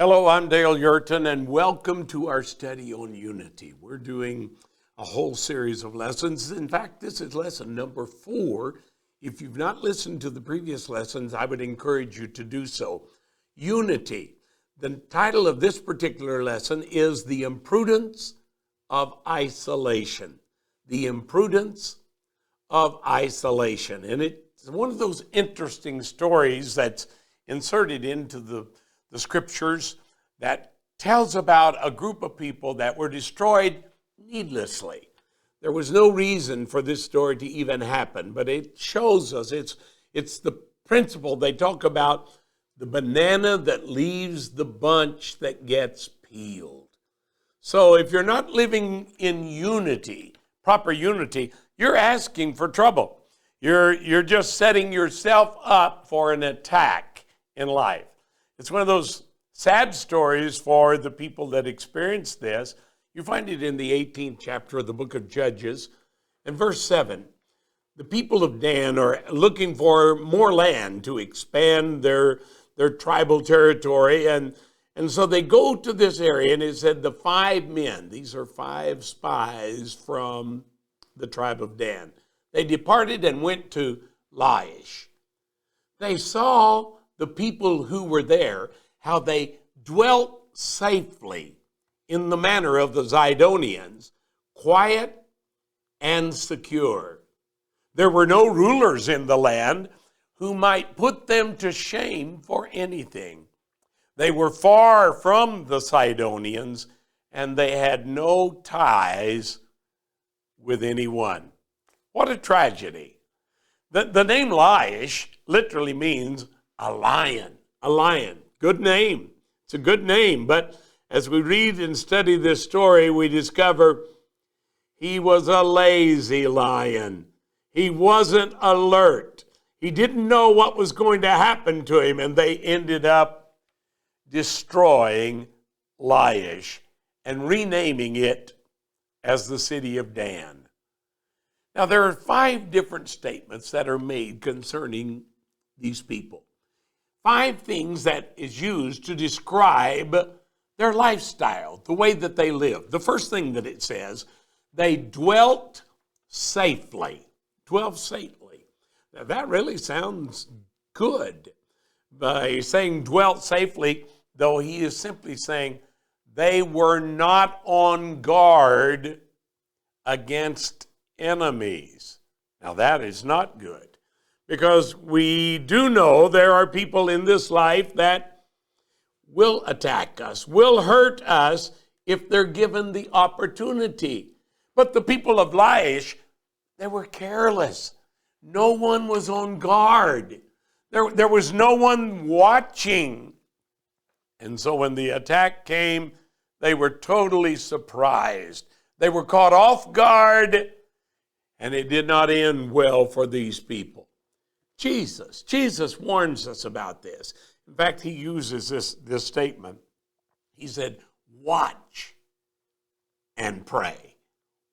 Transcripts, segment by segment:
Hello, I'm Dale Yurton, and welcome to our study on unity. We're doing a whole series of lessons. In fact, this is lesson number 4. If you've not listened to the previous lessons, I would encourage you to do so. Unity. The title of this particular lesson is The Imprudence of Isolation. The Imprudence of Isolation. And it's one of those interesting stories that's inserted into the scriptures that tells about a group of people that were destroyed needlessly. There was no reason for this story to even happen, but it shows us it's the principle. They talk about the banana that leaves the bunch that gets peeled. So if you're not living in unity, proper unity, you're asking for trouble. You're just setting yourself up for an attack in life. It's one of those sad stories for the people that experience this. You find it in the 18th chapter of the book of Judges. And verse 7, the people of Dan are looking for more land to expand their tribal territory. And so they go to this area, and it said the 5 men, these are 5 spies from the tribe of Dan. They departed and went to Laish. They saw the people who were there, how they dwelt safely in the manner of the Zidonians, quiet and secure. There were no rulers in the land who might put them to shame for anything. They were far from the Sidonians, and they had no ties with anyone. What a tragedy. The name Laish literally means a lion. Good name. It's a good name. But as we read and study this story, we discover he was a lazy lion. He wasn't alert. He didn't know what was going to happen to him, and they ended up destroying Laish and renaming it as the city of Dan. Now, there are 5 different statements that are made concerning these people. 5 things that is used to describe their lifestyle, the way that they live. The first thing that it says, they dwelt safely. Dwelt safely. Now that really sounds good. By saying dwelt safely, though, he is simply saying they were not on guard against enemies. Now that is not good. Because we do know there are people in this life that will attack us, will hurt us if they're given the opportunity. But the people of Laish, they were careless. No one was on guard. There was no one watching. And so when the attack came, they were totally surprised. They were caught off guard, and it did not end well for these people. Jesus warns us about this. In fact, he uses this statement. He said, watch and pray.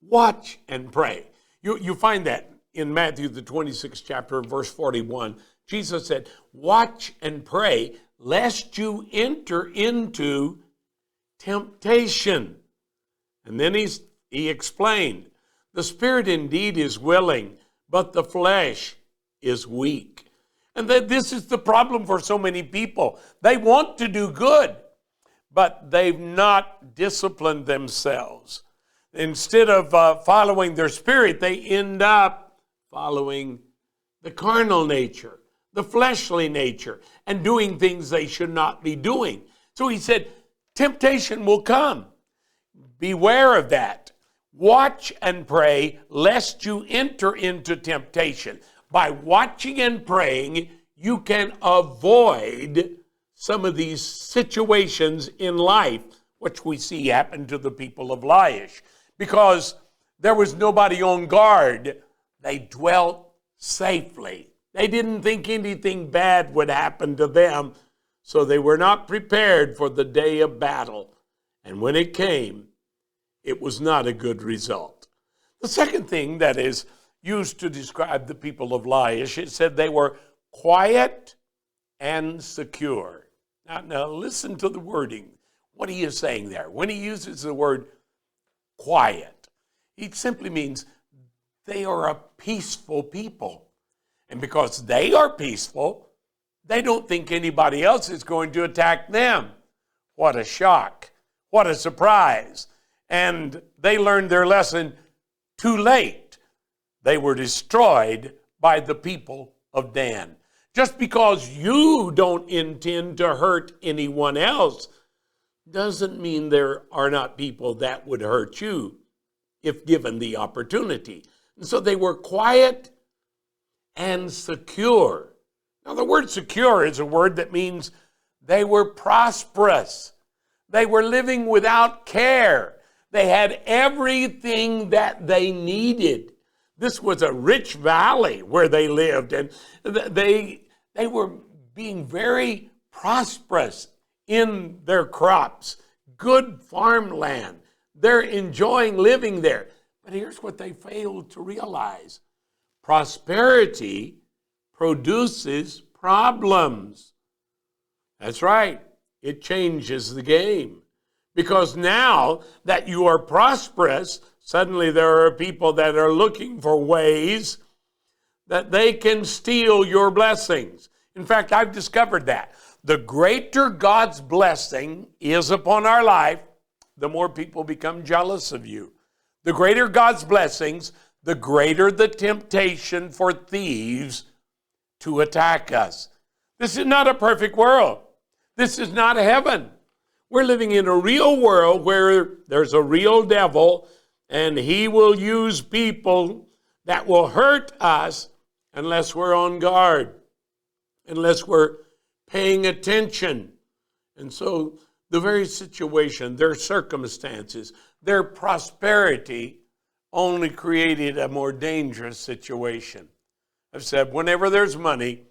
Watch and pray. You find that in Matthew, the 26th chapter, verse 41. Jesus said, watch and pray, lest you enter into temptation. And then he explained, the spirit indeed is willing, but the flesh is weak. And that this is the problem for so many people. They want to do good, but they've not disciplined themselves. Instead of following their spirit, they end up following the carnal nature, the fleshly nature, and doing things they should not be doing. So he said, temptation will come. Beware of that. Watch and pray, lest you enter into temptation. By watching and praying, you can avoid some of these situations in life, which we see happen to the people of Laish. Because there was nobody on guard, they dwelt safely. They didn't think anything bad would happen to them, so they were not prepared for the day of battle. And when it came, it was not a good result. The second thing that is used to describe the people of Laish, it said they were quiet and secure. Now listen to the wording. What are you saying there? When he uses the word quiet, he simply means they are a peaceful people. And because they are peaceful, they don't think anybody else is going to attack them. What a shock. What a surprise. And they learned their lesson too late. They were destroyed by the people of Dan. Just because you don't intend to hurt anyone else doesn't mean there are not people that would hurt you if given the opportunity. And so they were quiet and secure. Now, the word secure is a word that means they were prosperous. They were living without care. They had everything that they needed. This was a rich valley where they lived, and they were being very prosperous in their crops, good farmland. They're enjoying living there. But here's what they failed to realize. Prosperity produces problems. That's right. It changes the game. Because now that you are prosperous, suddenly there are people that are looking for ways that they can steal your blessings. In fact, I've discovered that. The greater God's blessing is upon our life, the more people become jealous of you. The greater God's blessings, the greater the temptation for thieves to attack us. This is not a perfect world. This is not heaven. We're living in a real world where there's a real devil, and he will use people that will hurt us unless we're on guard, unless we're paying attention. And so the very situation, their circumstances, their prosperity only created a more dangerous situation. I've said whenever there's money,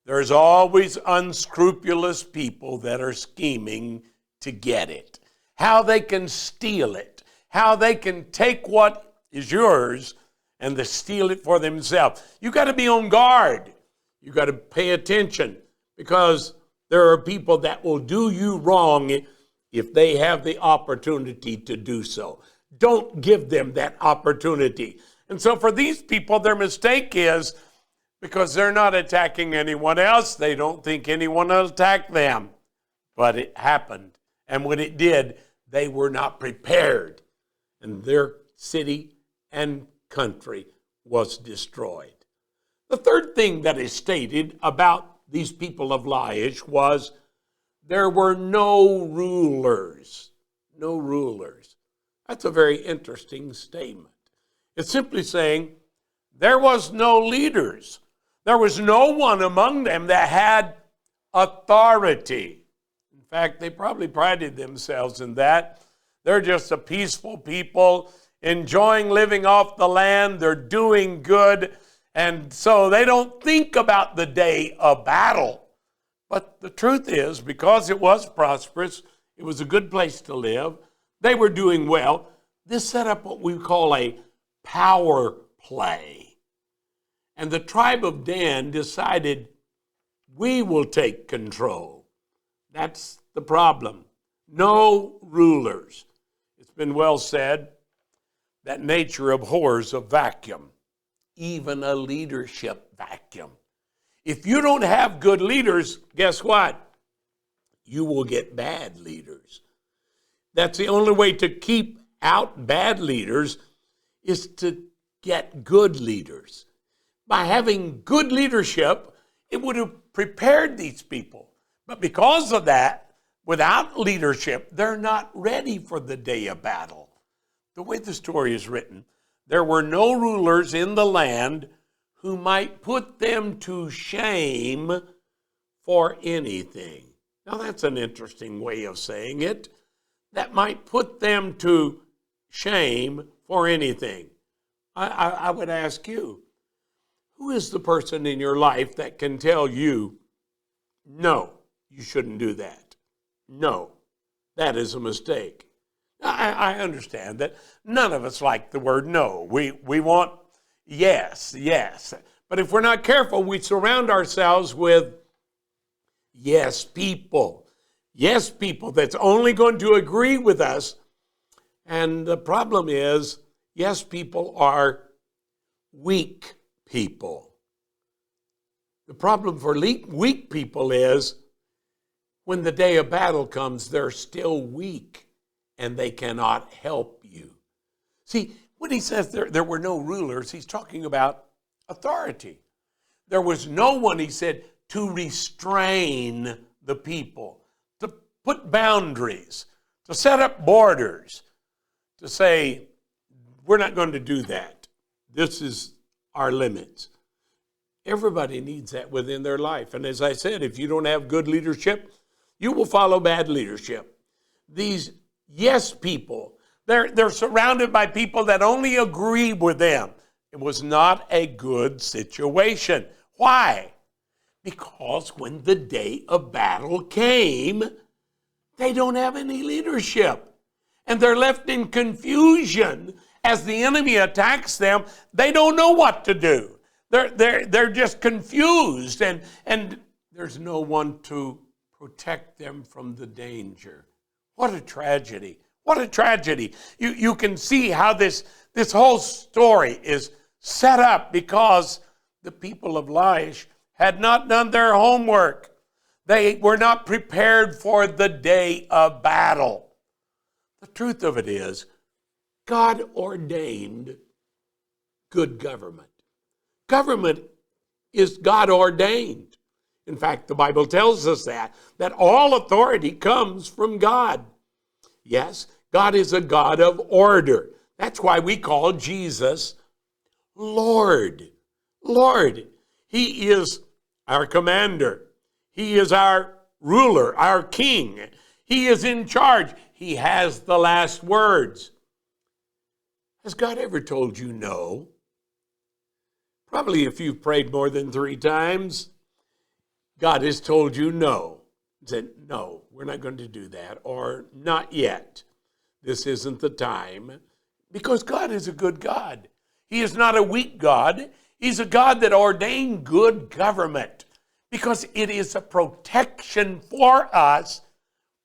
there's always unscrupulous people that are scheming to get it. How they can steal it. How they can take what is yours and to steal it for themselves. You got to be on guard. You got to pay attention, because there are people that will do you wrong if they have the opportunity to do so. Don't give them that opportunity. And so for these people, their mistake is because they're not attacking anyone else, they don't think anyone will attack them. But it happened. And when it did, they were not prepared. And their city and country was destroyed. The third thing that is stated about these people of Laish was there were no rulers. No rulers. That's a very interesting statement. It's simply saying there was no leaders. There was no one among them that had authority. In fact, they probably prided themselves in that. They're just a peaceful people, enjoying living off the land. They're doing good. And so they don't think about the day of battle. But the truth is, because it was prosperous, it was a good place to live, they were doing well, this set up what we call a power play. And the tribe of Dan decided, we will take control. That's the problem. No rulers. It's been well said that nature abhors a vacuum, even a leadership vacuum. If you don't have good leaders, guess what? You will get bad leaders. That's the only way to keep out bad leaders is to get good leaders. By having good leadership, it would have prepared these people. But because of that, without leadership, they're not ready for the day of battle. The way the story is written, there were no rulers in the land who might put them to shame for anything. Now that's an interesting way of saying it. That might put them to shame for anything. I would ask you, who is the person in your life that can tell you, no, you shouldn't do that? No, that is a mistake. I understand that none of us like the word no. We want yes, yes. But if we're not careful, we surround ourselves with yes people. yes people that's only going to agree with us. And the problem is, yes people are weak people. The problem for weak people is when the day of battle comes, they're still weak and they cannot help you. See, when he says there were no rulers, he's talking about authority. There was no one, he said, to restrain the people, to put boundaries, to set up borders, to say, we're not going to do that. This is our limits. Everybody needs that within their life. And as I said, if you don't have good leadership, you will follow bad leadership. These yes people, they're surrounded by people that only agree with them. It was not a good situation. Why? Because when the day of battle came, they don't have any leadership. And they're left in confusion as the enemy attacks them. They don't know what to do. They're just confused, and there's no one to protect them from the danger. What a tragedy. What a tragedy. You can see how this whole story is set up because the people of Laish had not done their homework. They were not prepared for the day of battle. The truth of it is, God ordained good government. Government is God ordained. In fact, the Bible tells us that all authority comes from God. Yes, God is a God of order. That's why we call Jesus Lord. Lord. He is our commander. He is our ruler, our king. He is in charge. He has the last words. Has God ever told you no? Probably if you've prayed more than 3 times, God has told you no. He said, no, we're not going to do that, or not yet. This isn't the time, because God is a good God. He is not a weak God. He's a God that ordained good government because it is a protection for us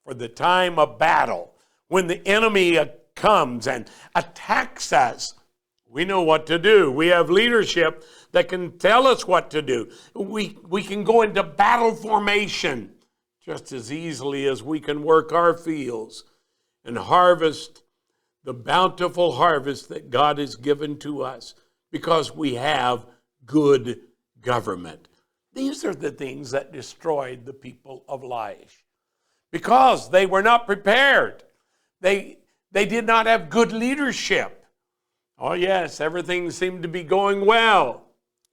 for the time of battle. When the enemy comes and attacks us, we know what to do. We have leadership that can tell us what to do. We can go into battle formation just as easily as we can work our fields and harvest the bountiful harvest that God has given to us because we have good government. These are the things that destroyed the people of Laish because they were not prepared. They did not have good leadership. Oh yes, everything seemed to be going well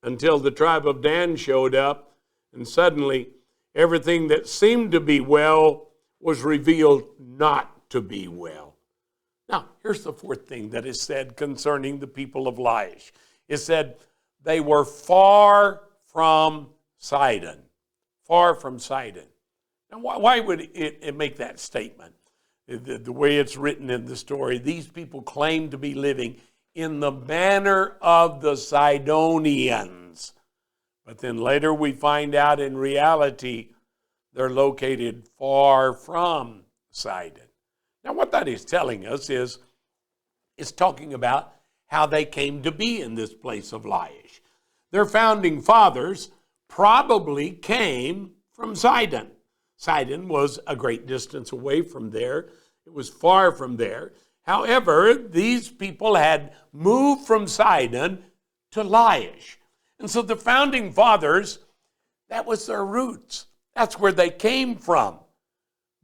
until the tribe of Dan showed up, and suddenly everything that seemed to be well was revealed not to be well. Now, here's the 4th thing that is said concerning the people of Laish. It said they were far from Sidon. Far from Sidon. Now, why would it make that statement? The way it's written in the story, these people claim to be living in the manner of the Sidonians. But then later we find out in reality they're located far from Sidon. Now what that is telling us is it's talking about how they came to be in this place of Laish. Their founding fathers probably came from Sidon. Sidon was a great distance away from there. It was far from there. However, these people had moved from Sidon to Laish. And so the founding fathers, that was their roots. That's where they came from.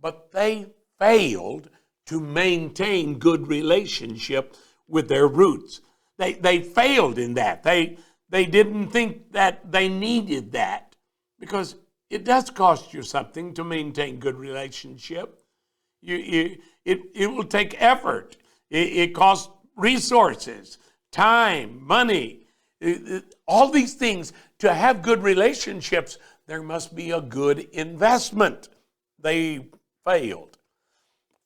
But they failed to maintain good relationship with their roots. They failed in that. They didn't think that they needed that because it does cost you something to maintain good relationship. It will take effort. It costs resources, time, money, all these things. To have good relationships, there must be a good investment. They failed.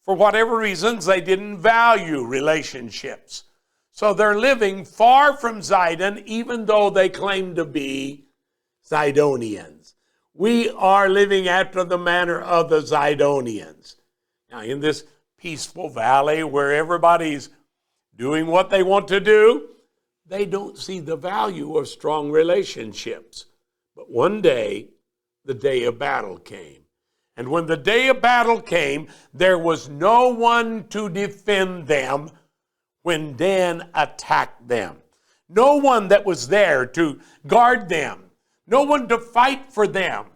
For whatever reasons, they didn't value relationships. So they're living far from Sidon, even though they claim to be Sidonians. We are living after the manner of the Zidonians. Now, in this peaceful valley where everybody's doing what they want to do, they don't see the value of strong relationships. But one day, the day of battle came. And when the day of battle came, there was no one to defend them when Dan attacked them. No one that was there to guard them. No one to fight for them.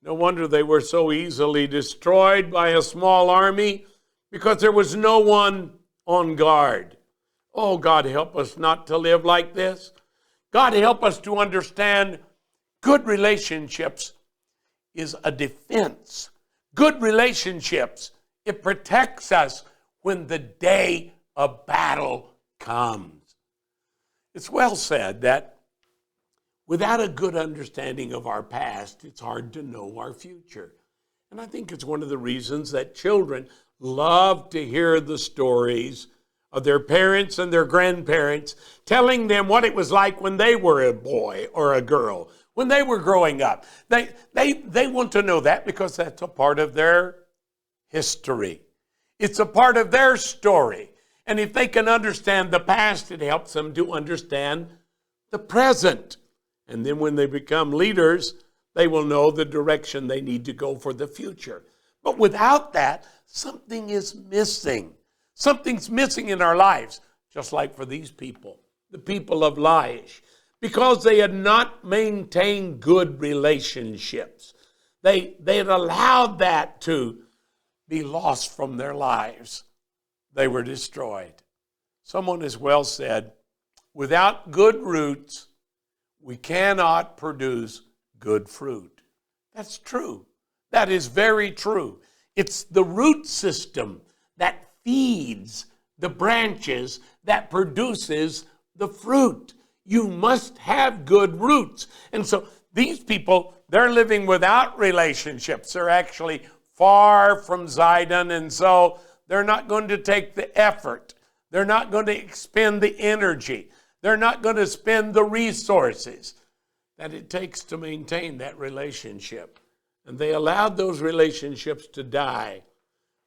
No wonder they were so easily destroyed by a small army, because there was no one on guard. Oh, God, help us not to live like this. God, help us to understand good relationships is a defense. Good relationships, it protects us when the day of battle comes. It's well said that without a good understanding of our past, it's hard to know our future. And I think it's one of the reasons that children love to hear the stories of their parents and their grandparents telling them what it was like when they were a boy or a girl, when they were growing up. They want to know that because that's a part of their history. It's a part of their story. And if they can understand the past, it helps them to understand the present. And then when they become leaders, they will know the direction they need to go for the future. But without that, something is missing. Something's missing in our lives, just like for these people, the people of Laish, because they had not maintained good relationships. They had allowed that to be lost from their lives. They were destroyed. Someone has well said, without good roots, we cannot produce good fruit. That's true. That is very true. It's the root system that feeds the branches that produces the fruit. You must have good roots. And so these people, they're living without relationships. They're actually far from Zidon, and so they're not going to take the effort. They're not going to expend the energy. They're not going to spend the resources that it takes to maintain that relationship. And they allowed those relationships to die,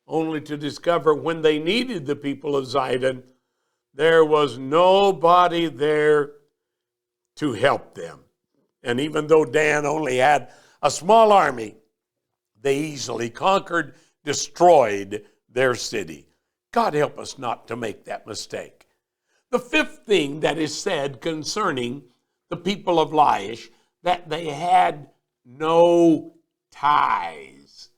only to discover when they needed the people of Zidon, there was nobody there to help them. And even though Dan only had a small army, they easily conquered, destroyed their city. God help us not to make that mistake. The fifth thing that is said concerning the people of Laish, that they had no ties.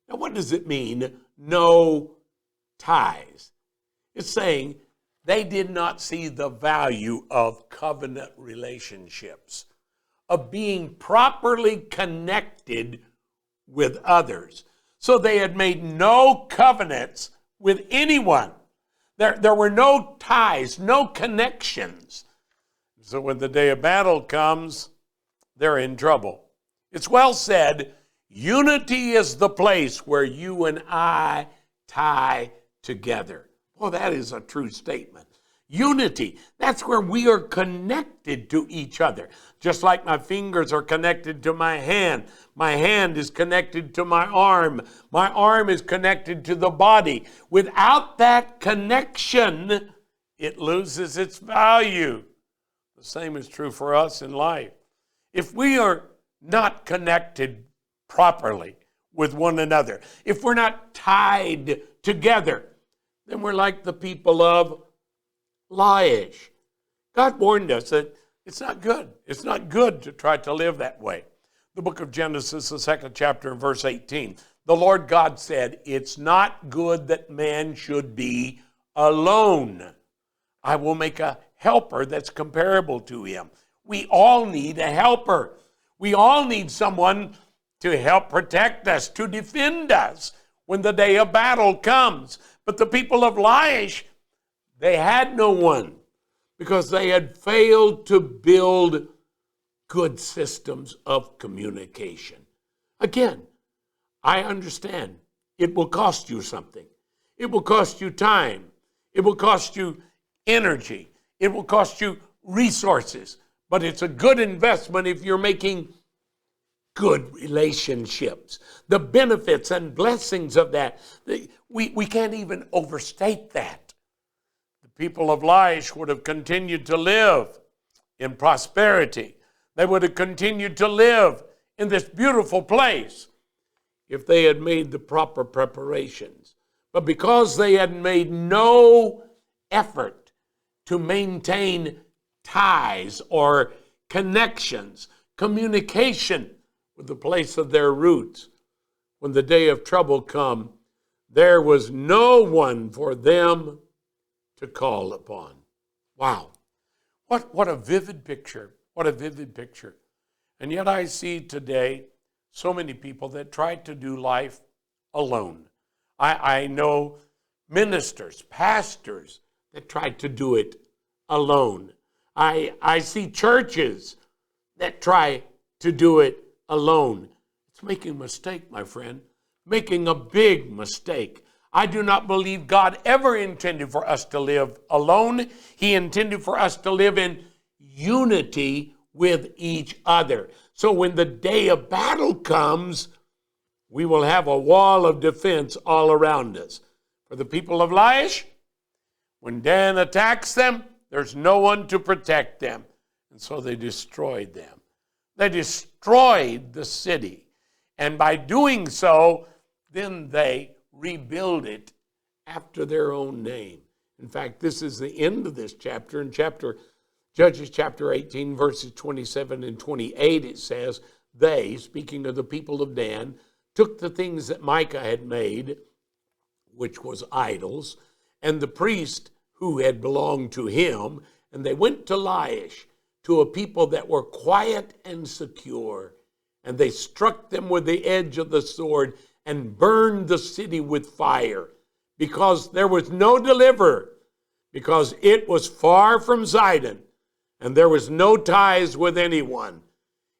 Now, what does it mean, no ties? It's saying they did not see the value of covenant relationships, of being properly connected with others. So they had made no covenants with anyone. There were no ties, no connections. So when the day of battle comes, they're in trouble. It's well said, unity is the place where you and I tie together. Well, that is a true statement. Unity, that's where we are connected to each other. Just like my fingers are connected to my hand is connected to my arm is connected to the body. Without that connection, it loses its value. The same is true for us in life. If we are not connected properly with one another, if we're not tied together, then we're like the people of Laish. God warned us that it's not good. It's not good to try to live that way. The book of Genesis, the 2nd chapter, and verse 18. The Lord God said, it's not good that man should be alone. I will make a helper that's comparable to him. We all need a helper. We all need someone to help protect us, to defend us when the day of battle comes. But the people of Laish, they had no one because they had failed to build good systems of communication. Again, I understand it will cost you something. It will cost you time. It will cost you energy. It will cost you resources. But it's a good investment if you're making good relationships, the benefits and blessings of that. We can't even overstate that. The people of Laish would have continued to live in prosperity. They would have continued to live in this beautiful place if they had made the proper preparations. But because they had made no effort to maintain ties or connections, communication with the place of their roots, when the day of trouble come, there was no one for them to call upon. Wow. What a vivid picture. What a vivid picture. And yet I see today so many people that try to do life alone. I know ministers, pastors that try to do it alone. I see churches that try to do it alone. It's making a mistake, my friend. Making a big mistake. I do not believe God ever intended for us to live alone. He intended for us to live in unity with each other. So when the day of battle comes, we will have a wall of defense all around us. For the people of Laish, when Dan attacks them, there's no one to protect them. And so they destroyed them. They destroyed the city. And by doing so, then they rebuild it after their own name. In fact, this is the end of this chapter. In Judges chapter 18, verses 27 and 28, it says, they, speaking of the people of Dan, took the things that Micah had made, which was idols, and the priest who had belonged to him, and they went to Laish, to a people that were quiet and secure, and they struck them with the edge of the sword and burned the city with fire, because there was no deliverer, because it was far from Zidon, and there was no ties with anyone.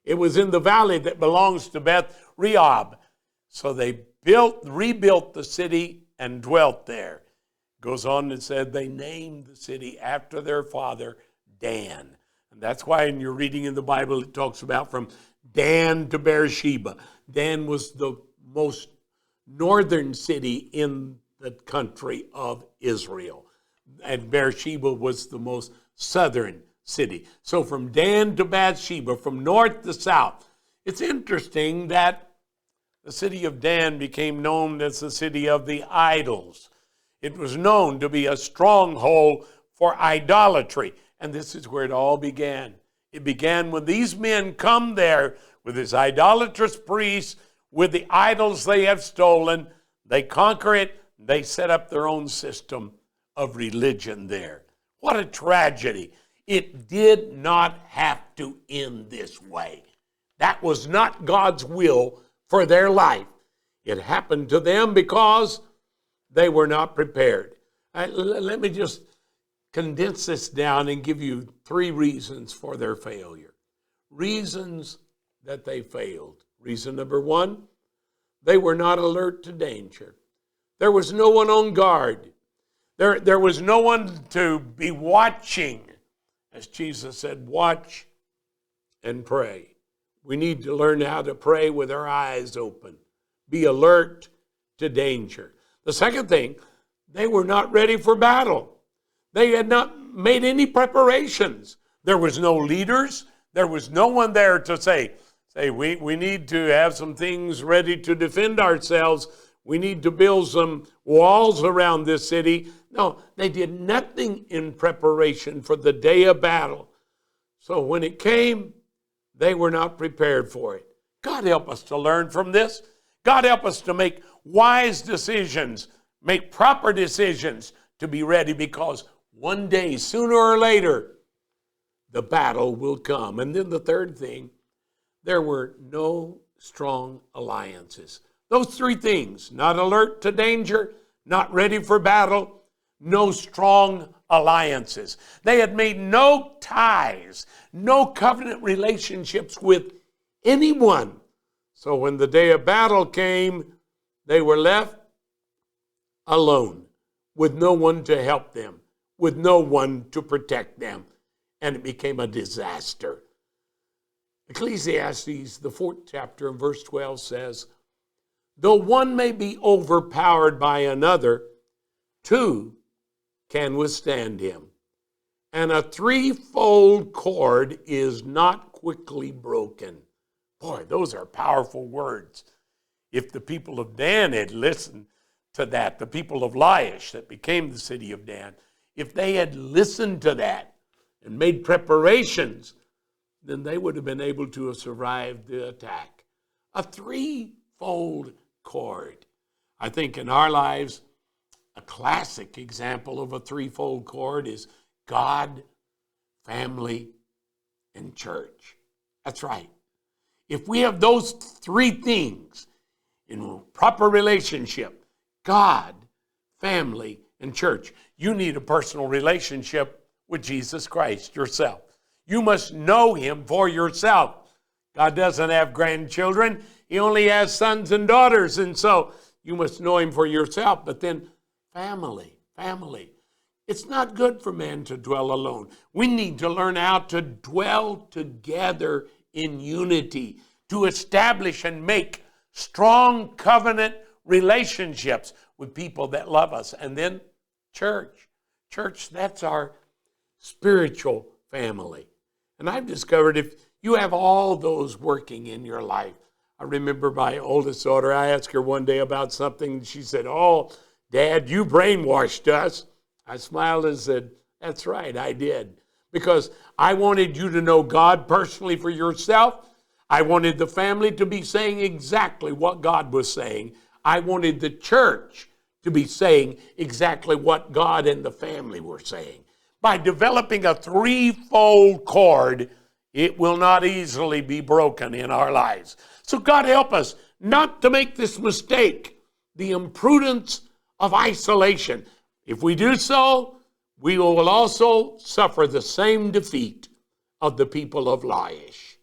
It was in the valley that belongs to Beth Rehob. So they rebuilt the city and dwelt there. Goes on and said they named the city after their father, Dan. And that's why in your reading in the Bible it talks about from Dan to Beersheba. Dan was the most northern city in the country of Israel. And Beersheba was the most southern city. So from Dan to Bathsheba, from north to south. It's interesting that the city of Dan became known as the city of the idols. It was known to be a stronghold for idolatry. And this is where it all began. It began when these men come there with this idolatrous priests, with the idols they have stolen. They conquer it. They set up their own system of religion there. What a tragedy. It did not have to end this way. That was not God's will for their life. It happened to them because they were not prepared. Let me just condense this down and give you 3 reasons for their failure. Reasons that they failed. Reason number 1, they were not alert to danger. There was no one on guard. There was no one to be watching. As Jesus said, watch and pray. We need to learn how to pray with our eyes open. Be alert to danger. The second thing, they were not ready for battle. They had not made any preparations. There was no leaders. There was no one there to say we need to have some things ready to defend ourselves. We need to build some walls around this city. No, they did nothing in preparation for the day of battle. So when it came, they were not prepared for it. God help us to learn from this. God help us to make wise decisions, make proper decisions to be ready, because one day, sooner or later, the battle will come. And then the third thing, there were no strong alliances. Those 3 things, not alert to danger, not ready for battle, no strong alliances. They had made no ties, no covenant relationships with anyone. So when the day of battle came, they were left alone, with no one to help them, with no one to protect them. And it became a disaster. Ecclesiastes, the 4th chapter and verse 12 says, though one may be overpowered by another, two can withstand him. And a threefold cord is not quickly broken. Boy, those are powerful words. If the people of Dan had listened to that, the people of Laish that became the city of Dan, if they had listened to that and made preparations, then they would have been able to have survived the attack. A threefold cord. I think in our lives, a classic example of a threefold cord is God, family, and church. That's right. If we have those three things in proper relationship, God, family, and church, you need a personal relationship with Jesus Christ yourself. You must know him for yourself. God doesn't have grandchildren. He only has sons and daughters. And so you must know him for yourself. But then family. It's not good for man to dwell alone. We need to learn how to dwell together in unity, to establish and make strong covenant relationships with people that love us. And then church. Church, that's our spiritual family. And I've discovered if you have all those working in your life. I remember my oldest daughter, I asked her one day about something. She said, oh, Dad, you brainwashed us. I smiled and said, that's right, I did. Because I wanted you to know God personally for yourself. I wanted the family to be saying exactly what God was saying. I wanted the church to be saying exactly what God and the family were saying. By developing a threefold cord, it will not easily be broken in our lives. So God help us not to make this mistake, the imprudence of isolation. If we do so, we will also suffer the same defeat of the people of Laish.